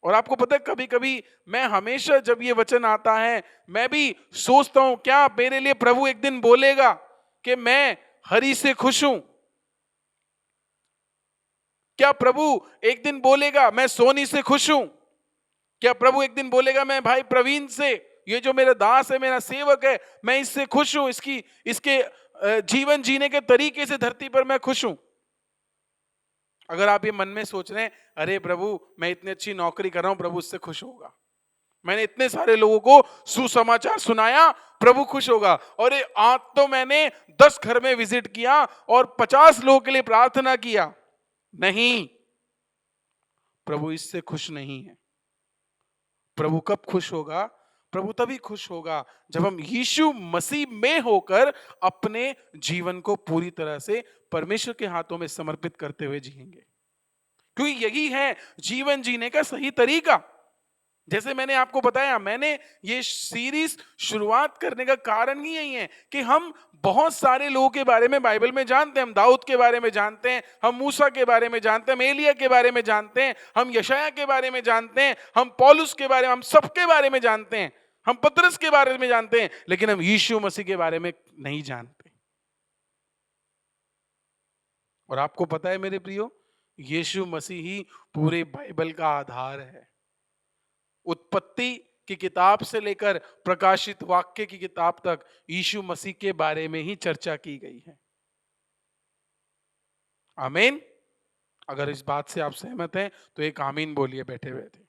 और आपको पता है, कभी कभी मैं हमेशा जब ये वचन आता है, मैं भी सोचता हूं, क्या मेरे लिए प्रभु एक दिन बोलेगा कि मैं हरि से खुश हूं? क्या प्रभु एक दिन बोलेगा मैं सोनी से खुश हूं? क्या प्रभु एक दिन बोलेगा मैं भाई प्रवीण से, ये जो मेरा दास है, मेरा सेवक है, मैं इससे खुश हूं, इसके जीवन जीने के तरीके से धरती पर मैं खुश हूं? अगर आप ये मन में सोच रहे हैं, अरे प्रभु मैं इतनी अच्छी नौकरी कर रहा हूं, प्रभु उससे खुश होगा, मैंने इतने सारे लोगों को सुसमाचार सुनाया, प्रभु खुश होगा, और आज तो मैंने 10 घर में विजिट किया और 50 लोगों के लिए प्रार्थना किया, नहीं, प्रभु इससे खुश नहीं है। प्रभु कब खुश होगा? प्रभु तभी खुश होगा जब हम यीशु मसीह में होकर अपने जीवन को पूरी तरह से परमेश्वर के हाथों में समर्पित करते हुए जिएंगे, क्योंकि यही है जीवन जीने का सही तरीका। जैसे मैंने आपको बताया, मैंने ये सीरीज शुरुआत करने का कारण ही यही है कि हम बहुत सारे लोगों के बारे में बाइबल में जानते हैं। हम दाऊद के बारे में जानते हैं, हम मूसा के बारे में जानते हैं, हम एलिया के बारे में जानते हैं, हम यशायाह के बारे में जानते हैं, हम पौलुस के बारे में, हम सबके बारे में जानते हैं, हम पतरस के बारे में जानते हैं, लेकिन हम यीशु मसीह के बारे में नहीं जानते। और आपको पता है मेरे प्रियो, यीशु मसीह ही पूरे बाइबल का आधार है। उत्पत्ति की किताब से लेकर प्रकाशित वाक्य की किताब तक यीशु मसीह के बारे में ही चर्चा की गई है। आमीन। अगर इस बात से आप सहमत हैं तो एक आमीन बोलिए बैठे बैठे।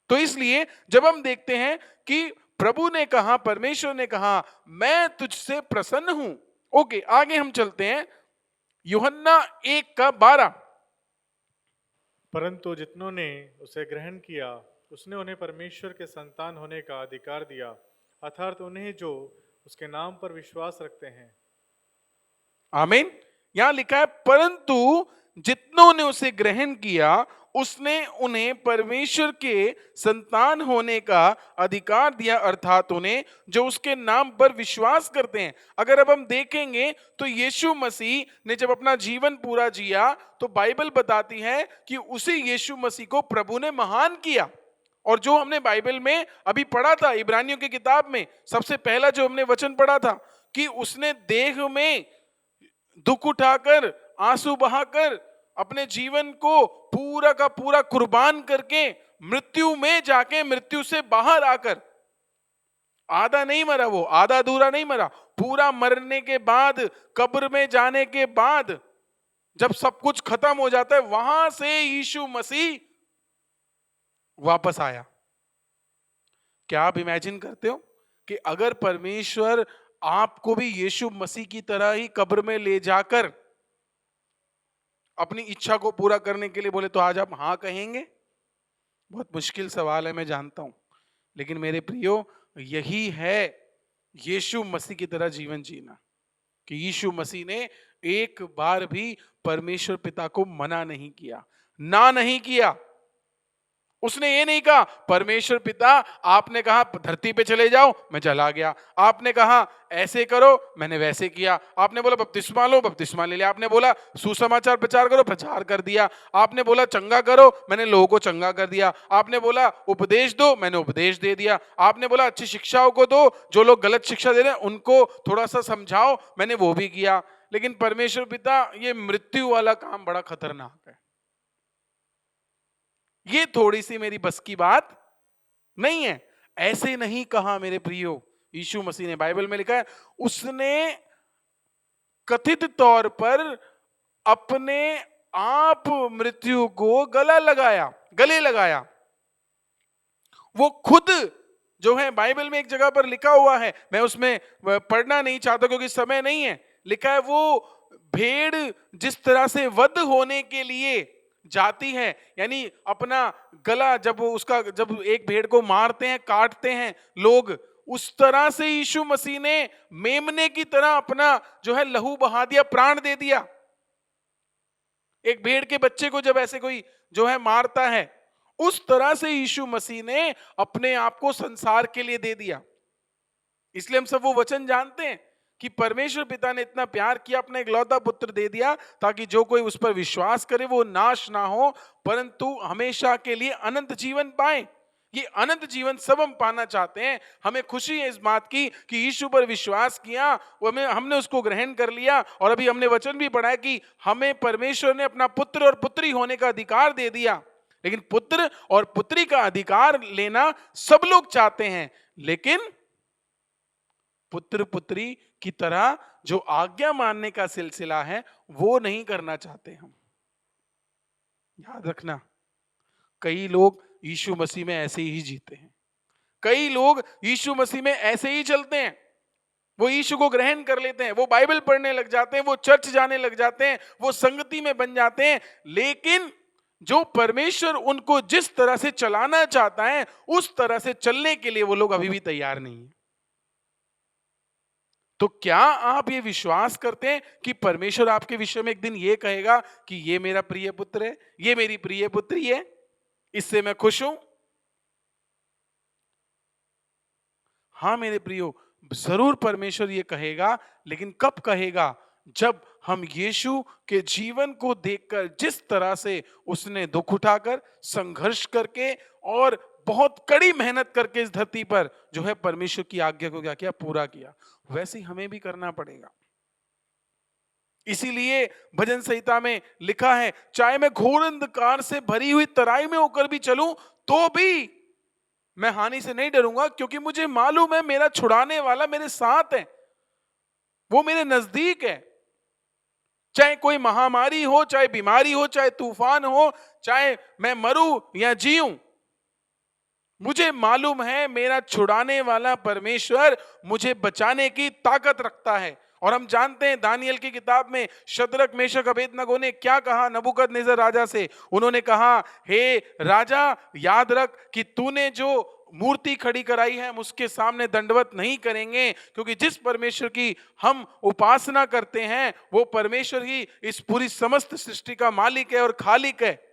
तो इसलिए जब हम देखते हैं कि प्रभु ने कहा, परमेश्वर ने कहा, मैं तुझसे प्रसन्न हूं। ओके, आगे हम चलते हैं। यूहन्ना 1:12। परंतु जितनों ने उसे ग्रहण किया, उसने उन्हें परमेश्वर के संतान होने का अधिकार दिया, अर्थात उन्हें जो उसके नाम पर विश्वास रखते हैं। आमीन। यहां लिखा है, परंतु जितनों ने उसे ग्रहण किया, उसने उन्हें परमेश्वर के संतान होने का अधिकार दिया, अर्थात उन्हें जो उसके नाम पर विश्वास करते हैं। अगर अब हम देखेंगे तो यीशु मसीह ने जब अपना जीवन पूरा जिया तो बाइबल बताती है कि उसी यीशु मसीह को प्रभु ने महान किया। और जो हमने बाइबल में अभी पढ़ा था, इब्रानियों की किताब में सबसे पहला जो हमने वचन पढ़ा था कि उसने देह में दुख उठाकर, आंसू बहाकर, अपने जीवन को पूरा का पूरा कुर्बान करके, मृत्यु में जाके, मृत्यु से बाहर आकर, आधा नहीं मरा, वो आधा अधूरा नहीं मरा, पूरा मरने के बाद, कब्र में जाने के बाद, जब सब कुछ खत्म हो जाता है, वहां से यीशु मसीह वापस आया। क्या आप इमेजिन करते हो कि अगर परमेश्वर आपको भी यीशु मसीह की तरह ही कब्र में ले जाकर अपनी इच्छा को पूरा करने के लिए बोले तो आज आप हाँ कहेंगे? बहुत मुश्किल सवाल है, मैं जानता हूं, लेकिन मेरे प्रियो, यही है यीशु मसीह की तरह जीवन जीना, कि यीशु मसीह ने एक बार भी परमेश्वर पिता को मना नहीं किया, ना नहीं किया। उसने ये नहीं कहा, परमेश्वर पिता आपने कहा धरती पे चले जाओ, मैं चला गया, आपने कहा ऐसे करो, मैंने वैसे किया, आपने बोला बपतिस्मा लो, बपतिस्मा ले लिया, आपने बोला सुसमाचार प्रचार करो, प्रचार कर दिया, आपने बोला चंगा करो, मैंने लोगों को चंगा कर दिया, आपने बोला उपदेश दो, मैंने उपदेश दे दिया, आपने बोला अच्छी शिक्षाओं को दो, जो लोग गलत शिक्षा दे रहे हैं उनको थोड़ा सा समझाओ, मैंने वो भी किया। लेकिन परमेश्वर पिता, ये मृत्यु वाला काम बड़ा खतरनाक है, ये थोड़ी सी मेरी बस की बात नहीं है। ऐसे नहीं कहा मेरे प्रियो यीशु मसीह ने। बाइबल में लिखा है, उसने कथित तौर पर अपने आप मृत्यु को गले लगाया। वो खुद जो है, बाइबल में एक जगह पर लिखा हुआ है, मैं उसमें पढ़ना नहीं चाहता क्योंकि समय नहीं है, लिखा है वो भेड़ जिस तरह से वध होने के लिए जाती है, यानी अपना गला जब एक भेड़ को मारते हैं, काटते हैं लोग, उस तरह से यीशु मसीह ने मेमने की तरह अपना जो है लहू बहा दिया, प्राण दे दिया। एक भेड़ के बच्चे को जब ऐसे कोई जो है मारता है, उस तरह से यीशु मसीह ने अपने आप को संसार के लिए दे दिया। इसलिए हम सब वो वचन जानते हैं कि परमेश्वर पिता ने इतना प्यार किया, अपना इकलौता पुत्र दे दिया, ताकि जो कोई उस पर विश्वास करे वो नाश ना हो परंतु हमेशा के लिए अनंत जीवन पाए। ये अनंत जीवन सब हम पाना चाहते हैं। हमें खुशी है इस बात की कि यीशु पर विश्वास किया, हमने उसको ग्रहण कर लिया, और अभी हमने वचन भी पढ़ा है कि हमें परमेश्वर ने अपना पुत्र और पुत्री होने का अधिकार दे दिया। लेकिन पुत्र और पुत्री का अधिकार लेना सब लोग चाहते हैं, लेकिन पुत्र पुत्री की तरह जो आज्ञा मानने का सिलसिला है वो नहीं करना चाहते हम। याद रखना, कई लोग यीशु मसीह में ऐसे ही जीते हैं, कई लोग यीशु मसीह में ऐसे ही चलते हैं। वो यीशु को ग्रहण कर लेते हैं, वो बाइबल पढ़ने लग जाते हैं, वो चर्च जाने लग जाते हैं, वो संगति में बन जाते हैं, लेकिन जो परमेश्वर उनको जिस तरह से चलाना चाहता है उस तरह से चलने के लिए वो लोग अभी भी तैयार नहीं है। तो क्या आप ये विश्वास करते हैं कि परमेश्वर आपके विषय में एक दिन ये कहेगा कि ये मेरा प्रिय पुत्र है, ये मेरी प्रिय पुत्री है, इससे मैं खुश हूं? हाँ मेरे प्रियो, जरूर परमेश्वर ये कहेगा, लेकिन कब कहेगा? जब हम यीशु के जीवन को देखकर, जिस तरह से उसने दुख उठाकर, संघर्ष करके और बहुत कड़ी मेहनत करके इस धरती पर जो है परमेश्वर की आज्ञा को क्या किया, पूरा किया, वैसे ही हमें भी करना पड़ेगा। इसीलिए भजन संहिता में लिखा है, चाहे मैं घोर अंधकार से भरी हुई तराई में होकर भी चलूं तो भी मैं हानि से नहीं डरूंगा, क्योंकि मुझे मालूम है मेरा छुड़ाने वाला मेरे साथ है, वो मेरे नजदीक है। चाहे कोई महामारी हो, चाहे बीमारी हो, चाहे तूफान हो, चाहे मैं मरूं या जीऊं, मुझे मालूम है मेरा छुड़ाने वाला परमेश्वर मुझे बचाने की ताकत रखता है। और हम जानते हैं दानियल की किताब में शद्रक, मेशक, अबेदनगो ने क्या कहा नबूकदनेस्सर राजा से। उन्होंने कहा, हे राजा, याद रख कि तूने जो मूर्ति खड़ी कराई है हम उसके सामने दंडवत नहीं करेंगे, क्योंकि जिस परमेश्वर की हम उपासना करते हैं वो परमेश्वर ही इस पूरी समस्त सृष्टि का मालिक है और खालिक है,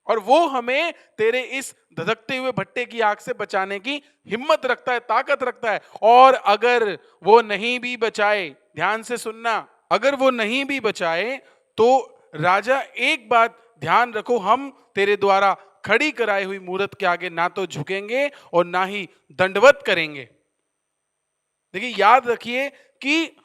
और वो हमें तेरे इस धधकते हुए भट्टे की आग से बचाने की हिम्मत रखता है, ताकत रखता है। और अगर वो नहीं भी बचाए, ध्यान से सुनना, अगर वो नहीं भी बचाए तो राजा एक बात ध्यान रखो, हम तेरे द्वारा खड़ी कराई हुई मूरत के आगे ना तो झुकेंगे और ना ही दंडवत करेंगे। देखिए, याद रखिए कि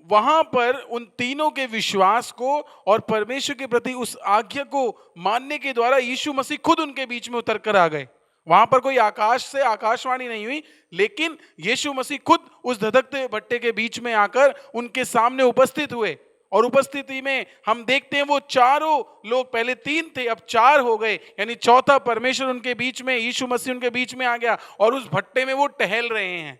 वहां पर उन तीनों के विश्वास को और परमेश्वर के प्रति उस आज्ञा को मानने के द्वारा यीशु मसीह खुद उनके बीच में उतर कर आ गए। वहां पर कोई आकाश से आकाशवाणी नहीं हुई, लेकिन यीशु मसीह खुद उस धधकते भट्टे के बीच में आकर उनके सामने उपस्थित हुए। और उपस्थिति में हम देखते हैं वो चारों लोग, पहले तीन थे अब चार हो गए, यानी चौथा परमेश्वर उनके बीच में, यीशु मसीह उनके बीच में आ गया और उस भट्टे में वो टहल रहे हैं।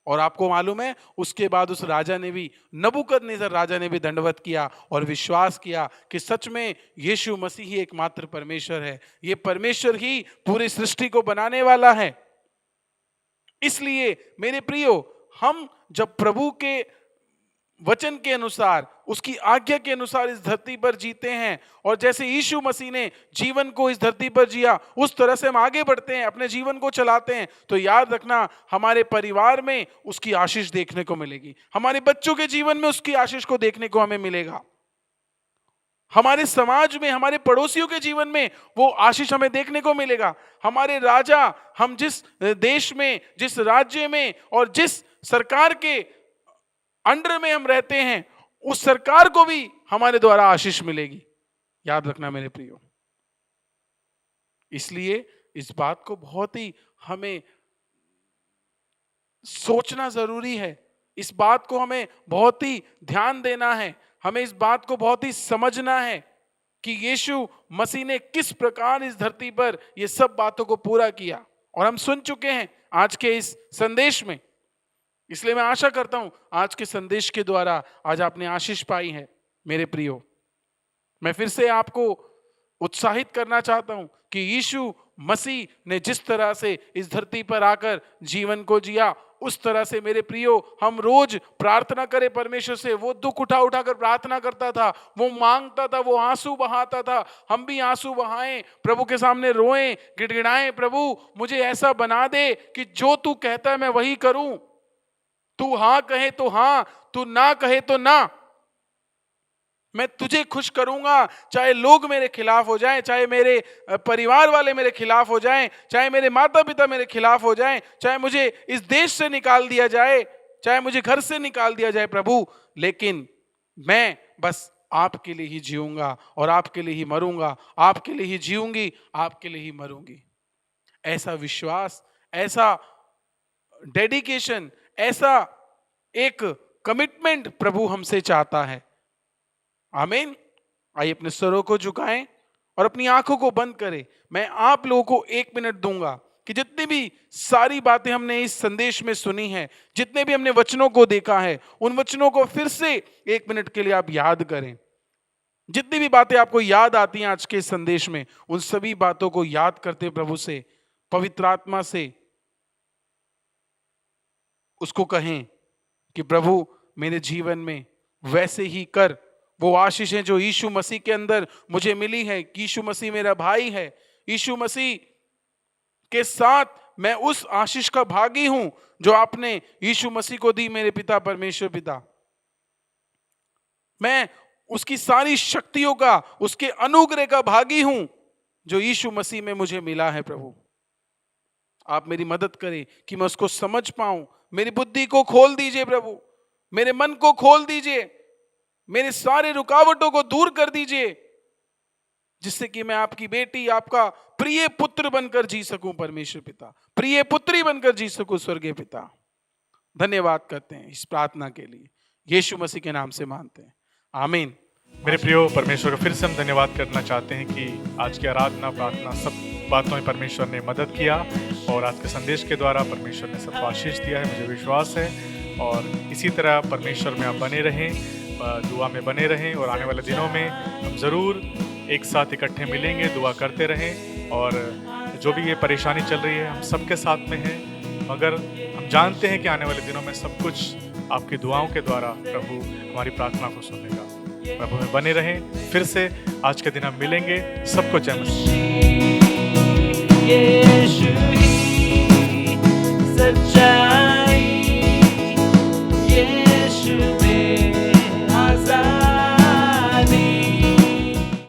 और आपको मालूम है उसके बाद उस राजा ने भी, नबूकदनेस्सर राजा ने भी दंडवत किया और विश्वास किया कि सच में यीशु मसीह ही एकमात्र परमेश्वर है, ये परमेश्वर ही पूरी सृष्टि को बनाने वाला है। इसलिए मेरे प्रियो, हम जब प्रभु के वचन के अनुसार, उसकी आज्ञा के अनुसार इस धरती पर जीते हैं, और जैसे यीशु मसीह ने जीवन को इस धरती पर जिया उस तरह से हम आगे बढ़ते हैं, अपने जीवन को चलाते हैं, तो याद रखना हमारे परिवार में उसकी आशीष देखने को मिलेगी, हमारे बच्चों के जीवन में उसकी आशीष को देखने को हमें मिलेगा, हमारे समाज में, हमारे पड़ोसियों के जीवन में वो आशीष हमें देखने को मिलेगा। हमारे राजा, हम जिस देश में, जिस राज्य में और जिस सरकार के अंडर में हम रहते हैं, उस सरकार को भी हमारे द्वारा आशीष मिलेगी। याद रखना मेरे प्रियो। इसलिए इस बात को बहुत ही हमें सोचना जरूरी है, इस बात को हमें बहुत ही ध्यान देना है, हमें इस बात को बहुत ही समझना है कि यीशु मसीह ने किस प्रकार इस धरती पर ये सब बातों को पूरा किया। और हम सुन चुके हैं आज के इस संदेश में, इसलिए मैं आशा करता हूं आज के संदेश के द्वारा आज आपने आशीष पाई है। मेरे प्रियो, मैं फिर से आपको उत्साहित करना चाहता हूं कि यीशु मसीह ने जिस तरह से इस धरती पर आकर जीवन को जिया, उस तरह से मेरे प्रियो हम रोज प्रार्थना करें परमेश्वर से। वो दुख उठा उठा कर प्रार्थना करता था, वो मांगता था, वो आंसू बहाता था, हम भी आंसू बहाएं, प्रभु के सामने रोएं, गिड़गिड़ाएं, प्रभु मुझे ऐसा बना दे कि जो तू कहता है मैं वही करूं, तू हाँ कहे तो हाँ, तू ना कहे तो ना, मैं तुझे खुश करूंगा, चाहे लोग मेरे खिलाफ हो जाएं, चाहे मेरे परिवार वाले मेरे खिलाफ हो जाएं, चाहे मेरे माता पिता मेरे खिलाफ हो जाएं, चाहे मुझे इस देश से निकाल दिया जाए, चाहे मुझे घर से निकाल दिया जाए प्रभु, लेकिन मैं बस आपके लिए ही जीऊंगा और आपके लिए ही मरूंगा, आपके लिए ही जीऊंगी, आपके लिए ही मरूंगी। ऐसा विश्वास, ऐसा डेडिकेशन, ऐसा एक कमिटमेंट प्रभु हमसे चाहता है। आमीन। आइए अपने सरों को झुकाएं और अपनी आंखों को बंद करें। मैं आप लोगों को 1 मिनट दूंगा कि जितनी भी सारी बातें हमने इस संदेश में सुनी हैं, जितने भी हमने वचनों को देखा है, उन वचनों को फिर से 1 मिनट के लिए आप याद करें। जितनी भी बातें आपको याद आती हैं आज के संदेश में, उन सभी बातों को याद करते प्रभु से, पवित्र आत्मा से उसको कहें कि प्रभु मेरे जीवन में वैसे ही कर। वो आशीषें जो यीशु मसीह के अंदर मुझे मिली है, यीशु मसीह मेरा भाई है, यीशु मसीह के साथ मैं उस आशीष का भागी हूं जो आपने यीशु मसीह को दी मेरे पिता परमेश्वर पिता। मैं उसकी सारी शक्तियों का, उसके अनुग्रह का भागी हूं जो यीशु मसीह में मुझे मिला है। प्रभु आप मेरी मदद करें कि मैं उसको समझ पाऊं। मेरी बुद्धि को खोल दीजिए प्रभु, मेरे मन को खोल दीजिए, मेरे सारे रुकावटों को दूर कर दीजिए, जिससे कि मैं आपकी बेटी, आपका प्रिय पुत्र बनकर जी सकूं परमेश्वर पिता, प्रिय पुत्री बनकर जी सकूं स्वर्गीय पिता। धन्यवाद करते हैं इस प्रार्थना के लिए, यीशु मसीह के नाम से मांगते हैं, आमीन। मेरे प्रियो, परमेश्वर को फिर से हम धन्यवाद करना चाहते हैं कि आज की आराधना, प्रार्थना, सब बातों में परमेश्वर ने मदद किया और आज के संदेश के द्वारा परमेश्वर ने सबको आशीष दिया है, मुझे विश्वास है। और इसी तरह परमेश्वर में आप बने रहें, दुआ में बने रहें और आने वाले दिनों में हम ज़रूर एक साथ इकट्ठे मिलेंगे, दुआ करते रहें। और जो भी ये परेशानी चल रही है, हम सबके साथ में हैं, मगर हम जानते हैं कि आने वाले दिनों में सब कुछ आपकी दुआओं के द्वारा प्रभु हमारी प्रार्थना को सुनेगा। प्रभु में बने रहें। फिर से आज के दिन हम मिलेंगे। सबको जय मसीह।